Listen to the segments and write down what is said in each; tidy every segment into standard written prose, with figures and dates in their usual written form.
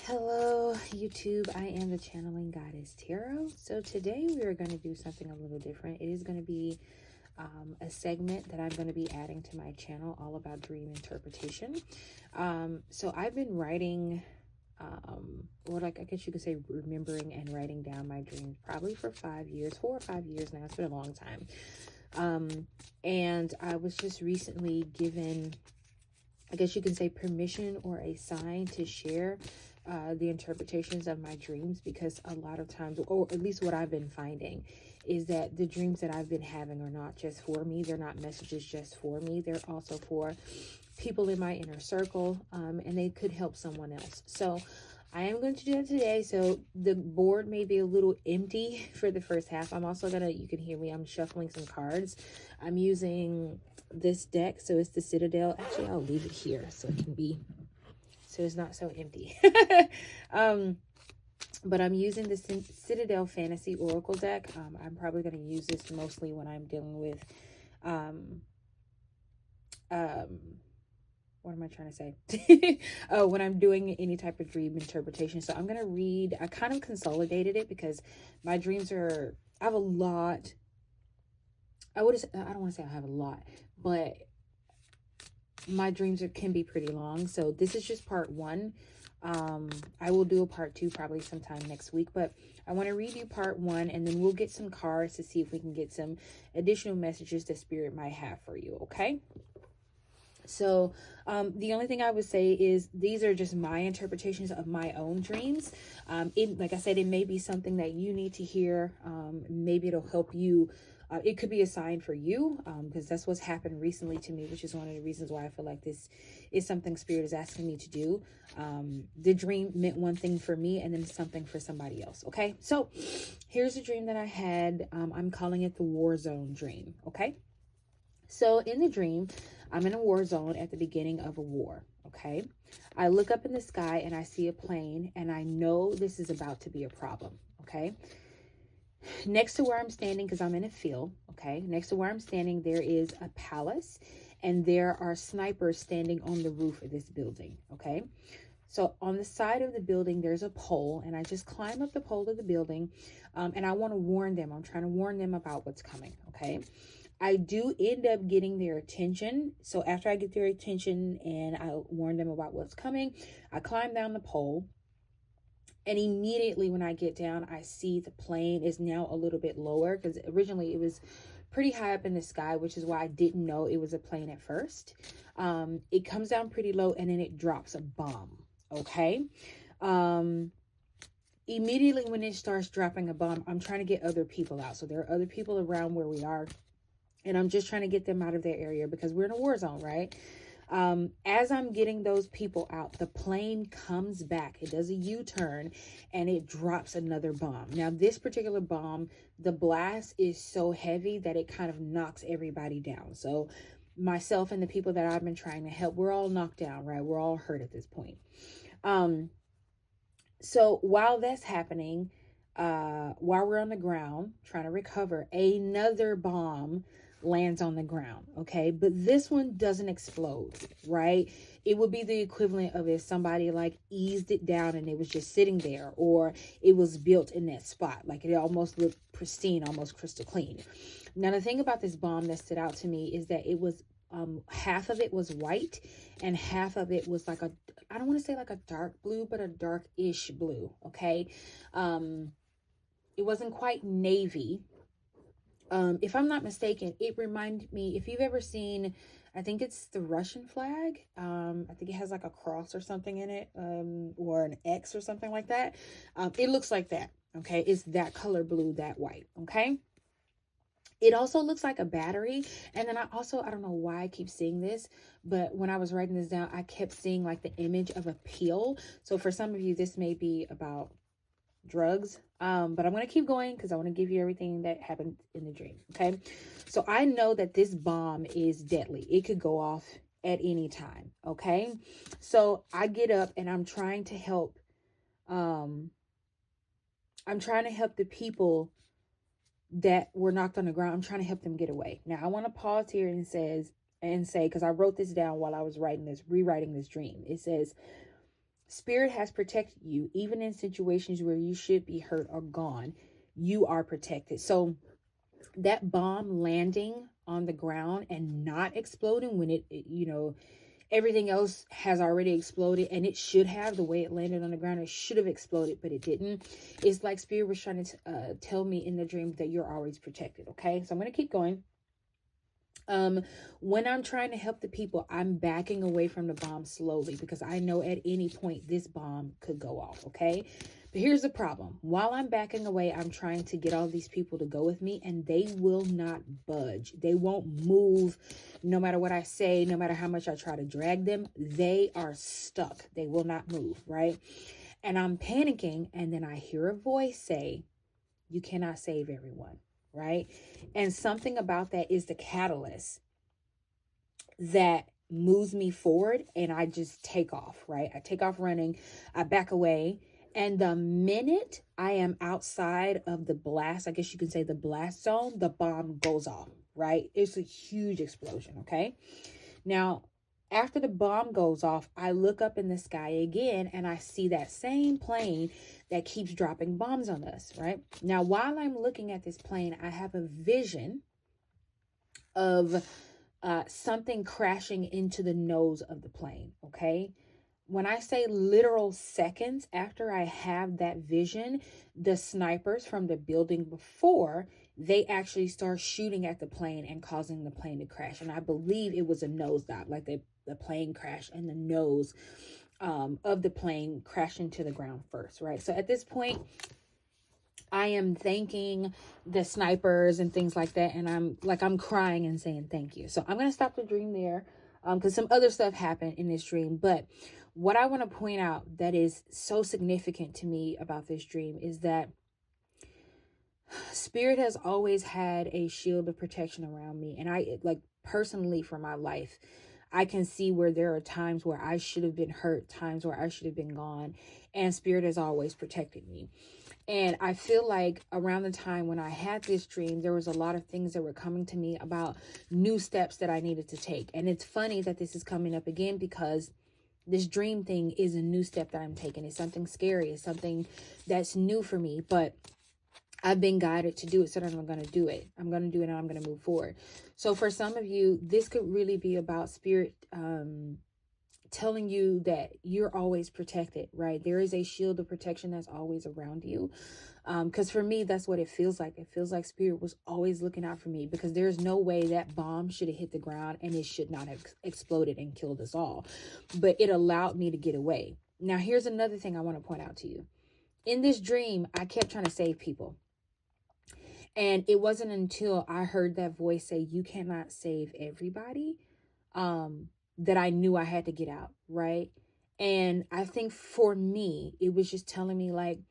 Hello YouTube, I am the Channeling Goddess Tarot. So today we are going to do something a little different. It is going to be a segment that I'm going to be adding to my channel all about dream interpretation. So I've been writing, or like I guess you could say remembering and writing down my dreams probably for 5 years, 4 or 5 years now. It's been a long time. And I was just recently given, I guess you can say, permission or a sign to share the interpretations of my dreams, because a lot of times, or at least what I've been finding, is that the dreams that I've been having are not just for me. They're not messages just for me. They're also for people in my inner circle, and they could help someone else. So I am going to do that today. So the board may be a little empty for the first half. I'm also gonna, you can hear me, I'm shuffling some cards. I'm using this deck, so it's the Citadel. Actually, I'll leave it here so it can be, so it's not so empty. But I'm using the Citadel Fantasy Oracle deck. I'm probably going to use this mostly when I'm dealing with what am I trying to say? When I'm doing any type of dream interpretation. So I'm going to read, I kind of consolidated it because my dreams are, I have a lot. I don't want to say I have a lot, but my dreams can be pretty long. So this is just part one. I will do a part two probably sometime next week, but I want to read you part one, and then we'll get some cards to see if we can get some additional messages that Spirit might have for you. Okay. So the only thing I would say is these are just my interpretations of my own dreams. Like I said, it may be something that you need to hear. Maybe it'll help you. It could be a sign for you, because that's what's happened recently to me, which is one of the reasons why I feel like this is something Spirit is asking me to do. The dream meant one thing for me and then something for somebody else. Okay, so here's a dream that I had. I'm calling it the war zone dream. Okay, so in the dream, I'm in a war zone at the beginning of a war. Okay, I look up in the sky and I see a plane, and I know this is about to be a problem. Okay. Next to where I'm standing, because I'm in a field, okay, next to where I'm standing, there is a palace, and there are snipers standing on the roof of this building, okay? So on the side of the building, there's a pole, and I just climb up the pole of the building, and I want to warn them. I'm trying to warn them about what's coming, okay? I do end up getting their attention. So after I get their attention and I warn them about what's coming, I climb down the pole. And immediately when I get down, I see the plane is now a little bit lower, because originally it was pretty high up in the sky, which is why I didn't know it was a plane at first. It comes down pretty low, and then it drops a bomb. Okay. Immediately when it starts dropping a bomb, I'm trying to get other people out. So there are other people around where we are, and I'm just trying to get them out of their area because we're in a war zone, right? As I'm getting those people out, the plane comes back. It does a U-turn and it drops another bomb. Now, this particular bomb, the blast is so heavy that it kind of knocks everybody down. So myself and the people that I've been trying to help, we're all knocked down, right? We're all hurt at this point. So while that's happening, while we're on the ground trying to recover, another bomb lands on the ground. Okay, but this one doesn't explode, right? It would be the equivalent of if somebody like eased it down and it was just sitting there, or it was built in that spot, like it almost looked pristine, almost crystal clean. Now the thing about this bomb that stood out to me is that it was half of it was white and half of it was like a, I don't want to say like a dark blue, but a dark-ish blue. Okay, it wasn't quite navy. If I'm not mistaken, it reminded me, if you've ever seen, I think it's the Russian flag. I think it has like a cross or something in it, or an X or something like that. It looks like that. Okay. It's that color blue, that white. Okay. It also looks like a battery. And then I don't know why I keep seeing this, but when I was writing this down, I kept seeing like the image of a pill. So for some of you, this may be about drugs, but I'm going to keep going because I want to give you everything that happened in the dream. Okay, so I know that this bomb is deadly. It could go off at any time. Okay, so I get up and I'm trying to help the people that were knocked on the ground. I'm trying to help them get away. Now I want to pause here and say, because I wrote this down while I was rewriting this dream. It says, Spirit has protected you, even in situations where you should be hurt or gone. You are protected. So that bomb landing on the ground and not exploding when everything else has already exploded, and it should have, the way it landed on the ground, it should have exploded, but it didn't. It's like Spirit was trying to tell me in the dream that you're always protected. Okay, so I'm going to keep going. When I'm trying to help the people, I'm backing away from the bomb slowly, because I know at any point this bomb could go off. Okay, but here's the problem. While I'm backing away, I'm trying to get all these people to go with me, and they will not budge. They won't move. No matter what I say, no matter how much I try to drag them, they are stuck. They will not move, right? And I'm panicking, and then I hear a voice say, "You cannot save everyone." Right? And something about that is the catalyst that moves me forward, and I just take off, right? I take off running, I back away, and the minute I am outside of the blast, I guess you can say the blast zone, the bomb goes off, right? It's a huge explosion, okay? Now, after the bomb goes off, I look up in the sky again, and I see that same plane that keeps dropping bombs on us, right? Now, while I'm looking at this plane, I have a vision of something crashing into the nose of the plane, okay? When I say literal seconds after I have that vision, the snipers from the building before, they actually start shooting at the plane and causing the plane to crash. And I believe it was a nosedive, like the plane crashed and the nose of the plane crashed into the ground first, right? So at this point, I am thanking the snipers and things like that. And I'm crying and saying thank you. So I'm going to stop the dream there, because some other stuff happened in this dream. But what I want to point out that is so significant to me about this dream is that Spirit has always had a shield of protection around me. And I, like, personally, for my life, I can see where there are times where I should have been hurt, times where I should have been gone, and Spirit has always protected me. And I feel like around the time when I had this dream, there was a lot of things that were coming to me about new steps that I needed to take. And it's funny that this is coming up again, because this dream thing is a new step that I'm taking. It's something scary. It's something that's new for me, but I've been guided to do it, so that I'm going to do it. I'm going to do it, and I'm going to move forward. So for some of you, this could really be about Spirit telling you that you're always protected, right? There is a shield of protection that's always around you. Because for me, that's what it feels like. It feels like Spirit was always looking out for me, because there's no way that bomb should have hit the ground and it should not have exploded and killed us all. But it allowed me to get away. Now, here's another thing I want to point out to you. In this dream, I kept trying to save people. And it wasn't until I heard that voice say, "You cannot save everybody," that I knew I had to get out, right? And I think for me, it was just telling me, like,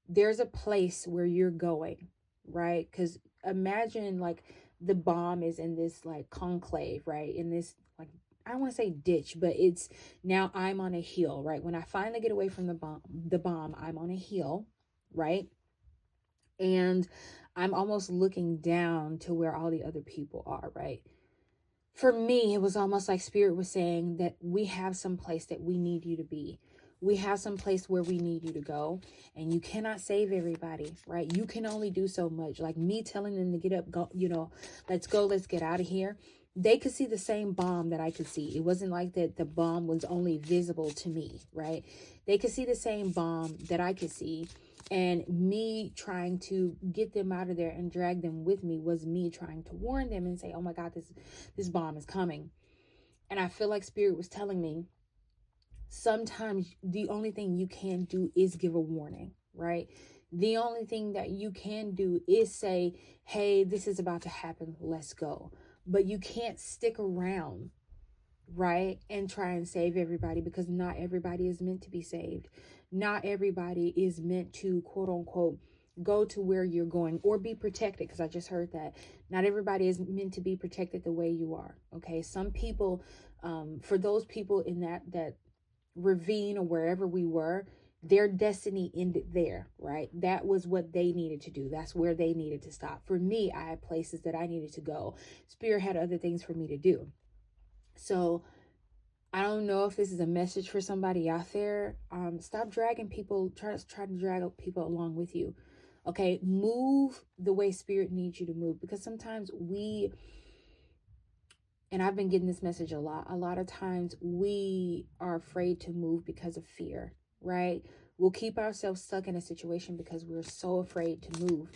there's a place where you're going, right? Because imagine, like, the bomb is in this, like, conclave, right? In this, like, I don't want to say ditch, but it's now I'm on a hill, right? When I finally get away from the bomb, I'm on a hill, right? And I'm almost looking down to where all the other people are, right? For me, it was almost like Spirit was saying that we have some place that we need you to be. We have some place where we need you to go, and you cannot save everybody, right? You can only do so much. Like me telling them to get up, go, let's go, let's get out of here. They could see the same bomb that I could see. It wasn't like that the bomb was only visible to me, right? They could see the same bomb that I could see. And me trying to get them out of there and drag them with me was me trying to warn them and say, "Oh my God, this bomb is coming." And I feel like Spirit was telling me, sometimes the only thing you can do is give a warning, right? The only thing that you can do is say, "Hey, this is about to happen. Let's go." But you can't stick around, right, and try and save everybody, because not everybody is meant to be saved. Not everybody is meant to, quote unquote, go to where you're going or be protected, because I just heard that. Not everybody is meant to be protected the way you are, okay? Some people, for those people in that ravine or wherever we were, their destiny ended there, right? That was what they needed to do. That's where they needed to stop. For me, I had places that I needed to go. Spirit had other things for me to do. So I don't know if this is a message for somebody out there. Stop dragging people, try to drag people along with you. Okay, move the way spirit needs you to move, because sometimes and I've been getting this message a lot of times we are afraid to move because of fear, right? We'll keep ourselves stuck in a situation because we're so afraid to move.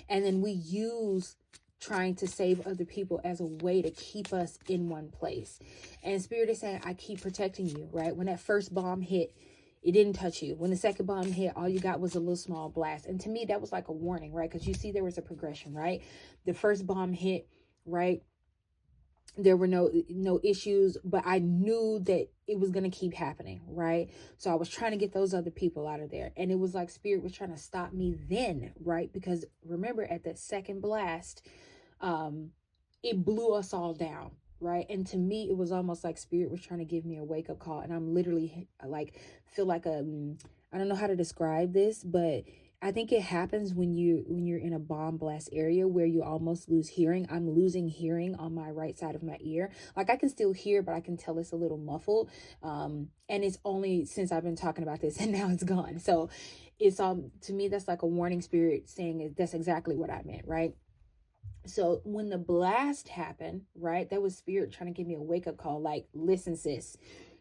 And then we use trying to save other people as a way to keep us in one place. And spirit is saying, I keep protecting you, right? When that first bomb hit, it didn't touch you. When the second bomb hit, all you got was a little small blast. And to me, that was like a warning, right? Because you see there was a progression, right? The first bomb hit, right? There were no issues, but I knew that it was going to keep happening, right? So I was trying to get those other people out of there, and it was like spirit was trying to stop me then, right? Because remember, at that second blast, it blew us all down, right? And to me, it was almost like spirit was trying to give me a wake-up call. And I'm literally like, feel like I don't know how to describe this, but I think it happens when you're in a bomb blast area where you almost lose hearing. I'm losing hearing on my right side of my ear. Like I can still hear, but I can tell it's a little muffled. And it's only since I've been talking about this and now it's gone. So it's to me, that's like a warning spirit saying that's exactly what I meant, right? So when the blast happened, right, that was spirit trying to give me a wake-up call, like, listen, sis,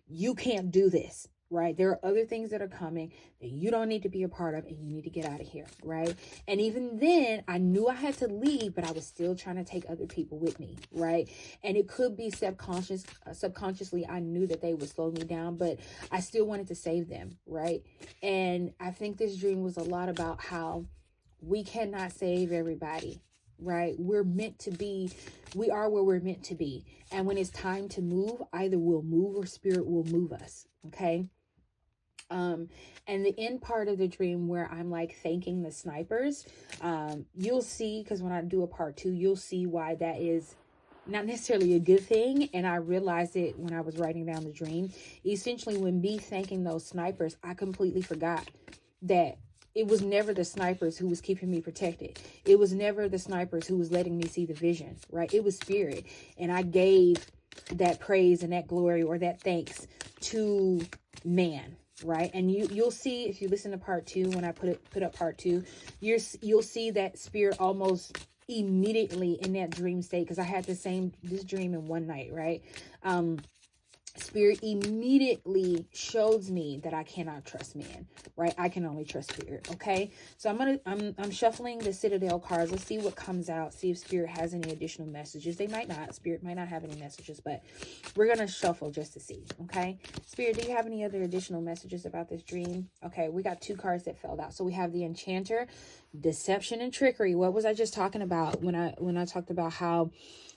you can't do this, right? There are other things that are coming that you don't need to be a part of, and you need to get out of here, right? And even then, I knew I had to leave, but I was still trying to take other people with me, right? And it could be subconsciously, I knew that they would slow me down, but I still wanted to save them, right? And I think this dream was a lot about how we cannot save everybody, right? We are where we're meant to be. And when it's time to move, either we'll move or spirit will move us. Okay. And the end part of the dream where I'm like thanking the snipers, you'll see, because when I do a part 2, you'll see why that is not necessarily a good thing. And I realized it when I was writing down the dream. Essentially, when me thanking those snipers, I completely forgot that it was never the snipers who was keeping me protected. It was never the snipers who was letting me see the vision, right? It was spirit. And I gave that praise and that glory or that thanks to man, right? And you'll see if you listen to part 2, when I put up part 2, you'll see that spirit almost immediately in that dream state, because I had this dream in one night, right? Spirit immediately shows me that I cannot trust man, right? I can only trust spirit. Okay. So I'm shuffling the Citadel cards. Let's see what comes out. See if spirit has any additional messages. They might not. Spirit might not have any messages, but we're going to shuffle just to see. Okay. Spirit, do you have any other additional messages about this dream? Okay. We got 2 cards that fell out. So we have the Enchanter, deception and trickery. What was I just talking about when I talked about how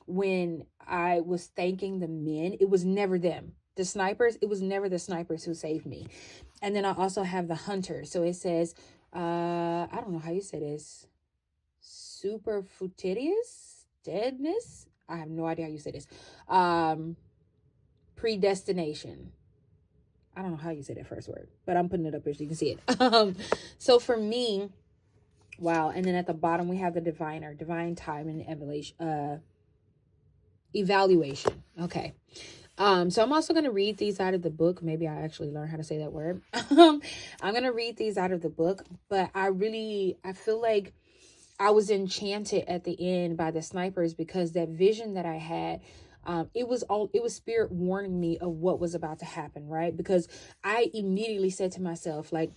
when I was thanking the men, it was never them. The snipers, it was never the snipers who saved me. And then I also have the hunter. So it says, I don't know how you say this. Superfutidious? Deadness? I have no idea how you say this. Predestination. I don't know how you say that first word, but I'm putting it up here so you can see it. So for me, wow. And then at the bottom, we have the diviner, divine time and evaluation. Okay. So I'm also going to read these out of the book. Maybe I actually learned how to say that word. I'm going to read these out of the book, but I feel like I was enchanted at the end by the snipers, because that vision that I had, it was spirit warning me of what was about to happen, right? Because I immediately said to myself, like,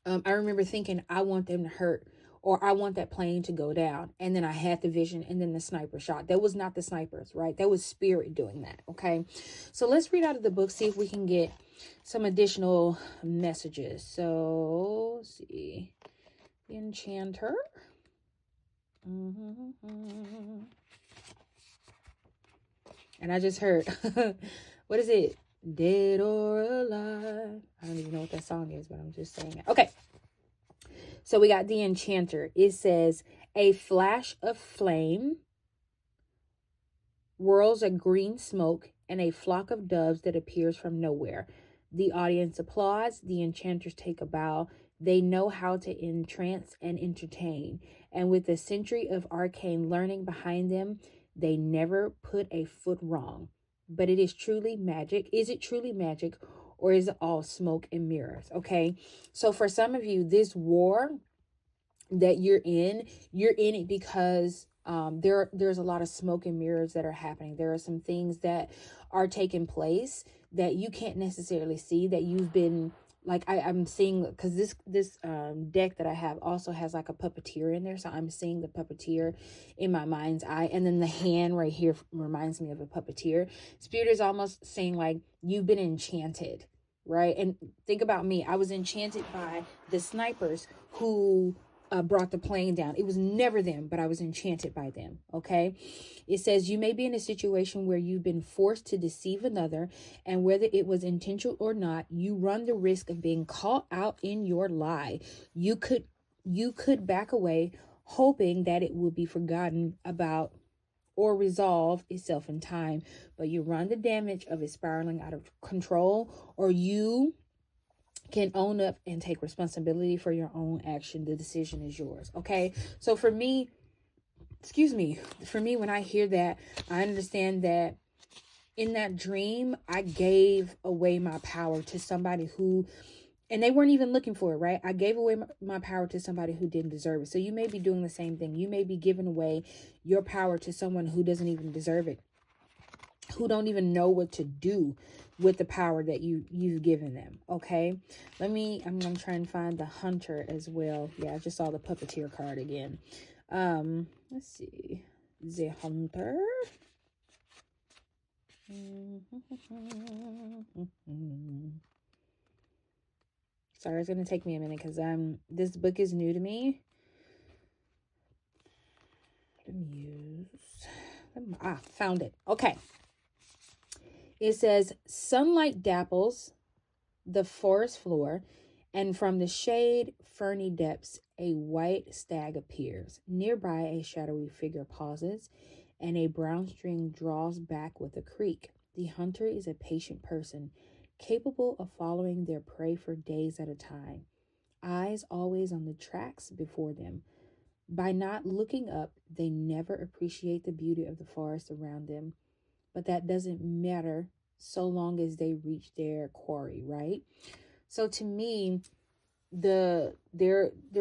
I remember thinking, I want them to hurt, or I want that plane to go down. And then I had the vision, and then the sniper shot. That was not the snipers, right? That was spirit doing that. Okay. So let's read out of the book, see if we can get some additional messages. So let's see. The Enchanter. And I just heard, what is it? Dead or alive. I don't even know what that song is, but I'm just saying it. Okay. So we got the Enchanter. It says, a flash of flame whirls a green smoke and a flock of doves that appears from nowhere. The audience applauds. The enchanters take a bow. They know how to entrance and entertain. And with a century of arcane learning behind them, they never put a foot wrong. but it is truly magic. Is it truly magic, or is it all smoke and mirrors? Okay. So for some of you, this war that you're in it because there's a lot of smoke and mirrors that are happening. There are some things that are taking place that you can't necessarily see, that you've been like, I'm seeing, because this deck that I have also has like a puppeteer in there, so I'm seeing the puppeteer in my mind's eye, and then the hand right here reminds me of a puppeteer. Spirit is almost saying like you've been enchanted, right? And think about me. I was enchanted by the snipers who brought the plane down. It was never them, but I was enchanted by them. Okay. It says you may be in a situation where you've been forced to deceive another, and whether it was intentional or not, you run the risk of being caught out in your lie. You could back away, hoping that it will be forgotten about or resolve itself in time, but you run the damage of it spiraling out of control, or you can own up and take responsibility for your own action. The decision is yours. Okay. So for me, when I hear that, I understand that in that dream, I gave away my power to somebody who, and they weren't even looking for it, right? I gave away my power to somebody who didn't deserve it. So you may be doing the same thing. You may be giving away your power to someone who doesn't even deserve it, who don't even know what to do with the power that you've given them. Okay. I'm gonna try and find the hunter as well. Yeah, I just saw the puppeteer card again. Let's see. The hunter. Sorry, it's gonna take me a minute because this book is new to me. The muse. Found it. Okay. It says, sunlight dapples the forest floor, and from the shade ferny depths, a white stag appears. Nearby, a shadowy figure pauses, and a brown string draws back with a creak. The hunter is a patient person, capable of following their prey for days at a time, eyes always on the tracks before them. By not looking up, they never appreciate the beauty of the forest around them. But that doesn't matter so long as they reach their quarry, right? So to me, they're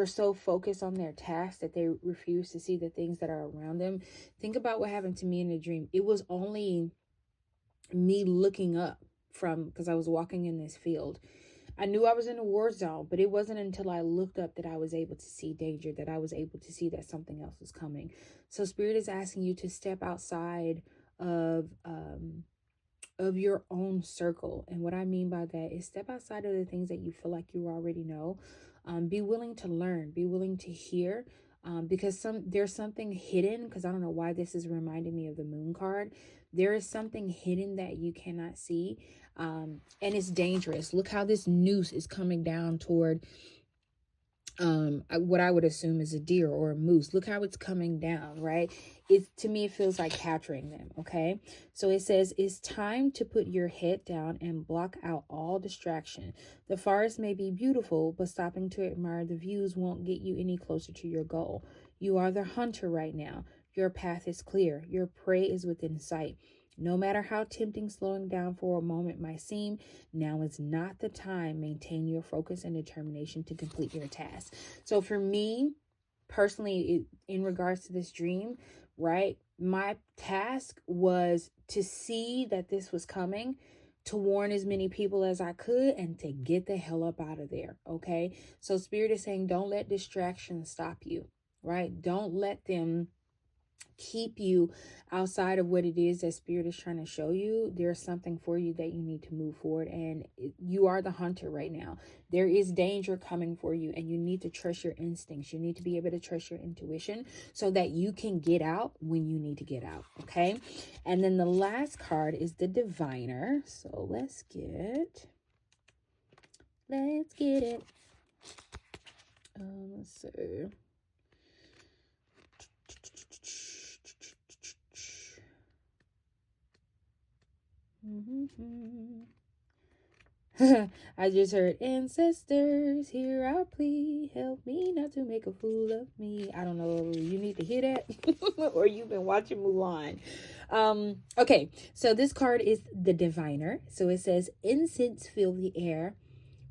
so focused on their task that they refuse to see the things that are around them. Think about what happened to me in the dream. It was only me looking up because I was walking in this field. I knew I was in a war zone, but it wasn't until I looked up that I was able to see danger, that I was able to see that something else was coming. So Spirit is asking you to step outside of your own circle. And what I mean by that is step outside of the things that you feel like you already know. Be willing to learn, be willing to hear, because there's something hidden, because I don't know why this is reminding me of the moon card. There is something hidden that you cannot see, and it's dangerous. Look how this noose is coming down toward what I would assume is a deer or a moose. Look how it's coming down, right? To me, it feels like capturing them. Okay. So it says, it's time to put your head down and block out all distraction. The forest may be beautiful, but stopping to admire the views won't get you any closer to your goal. You are the hunter right now. Your path is clear. Your prey is within sight. No matter how tempting slowing down for a moment might seem, now is not the time. Maintain your focus and determination to complete your task. So for me, personally, in regards to this dream, right, my task was to see that this was coming, to warn as many people as I could, and to get the hell up out of there. Okay. So Spirit is saying, don't let distractions stop you, right? Don't let them keep you outside of what it is that Spirit is trying to show you. There's something for you that you need to move forward, and you are the hunter right now. There is danger coming for you, and you need to trust your instincts. You need to be able to trust your intuition so that you can get out when you need to get out. Okay. And then the last card is the diviner. So let's get it. Let's see. I just heard, ancestors, hear our plea, help me not to make a fool of me. I don't know, you need to hear that or you've been watching Mulan. Okay, so this card is the Diviner. So it says, incense fill the air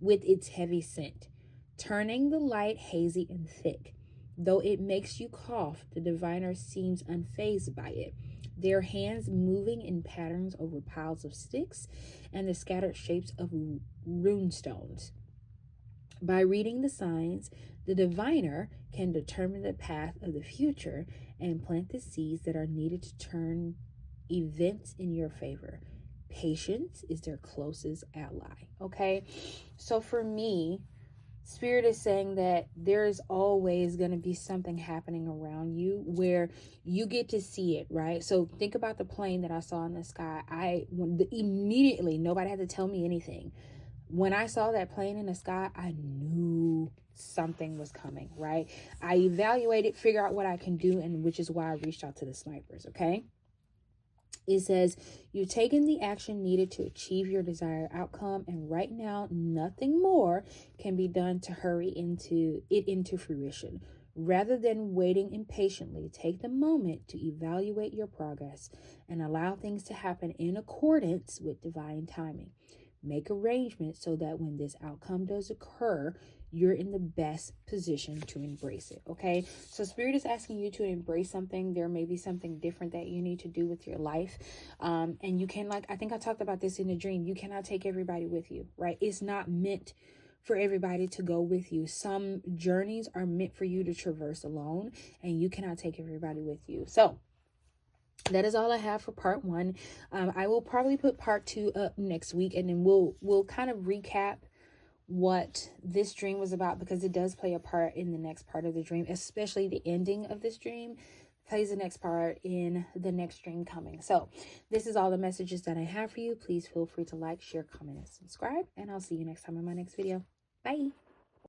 with its heavy scent, turning the light hazy and thick. Though it makes you cough, the Diviner seems unfazed by it, their hands moving in patterns over piles of sticks and the scattered shapes of rune stones. By reading the signs, the Diviner can determine the path of the future and plant the seeds that are needed to turn events in your favor. Patience is their closest ally. Okay, so for me, Spirit is saying that there is always going to be something happening around you where you get to see it, right? So think about the plane that I saw in the sky. Immediately, nobody had to tell me anything. When I saw that plane in the sky, I knew something was coming, right? I evaluated, figure out what I can do, and which is why I reached out to the snipers, okay? It says, you've taken the action needed to achieve your desired outcome, and right now, nothing more can be done to hurry into fruition. Rather than waiting impatiently, take the moment to evaluate your progress and allow things to happen in accordance with divine timing. Make arrangements so that when this outcome does occur, you're in the best position to embrace it. Okay, so Spirit is asking you to embrace something. There may be something different that you need to do with your life, and you can, like I think I talked about this in the dream, you cannot take everybody with you, right? It's not meant for everybody to go with you. Some journeys are meant for you to traverse alone, and you cannot take everybody with you. So that is all I have for part 1. I will probably put part 2 up next week, and then we'll kind of recap what this dream was about, because it does play a part in the next part of the dream, especially the ending of this dream plays the next part in the next dream coming. So this is all the messages that I have for you. Please feel free to like, share, comment, and subscribe, and I'll see you next time in my next video. Bye.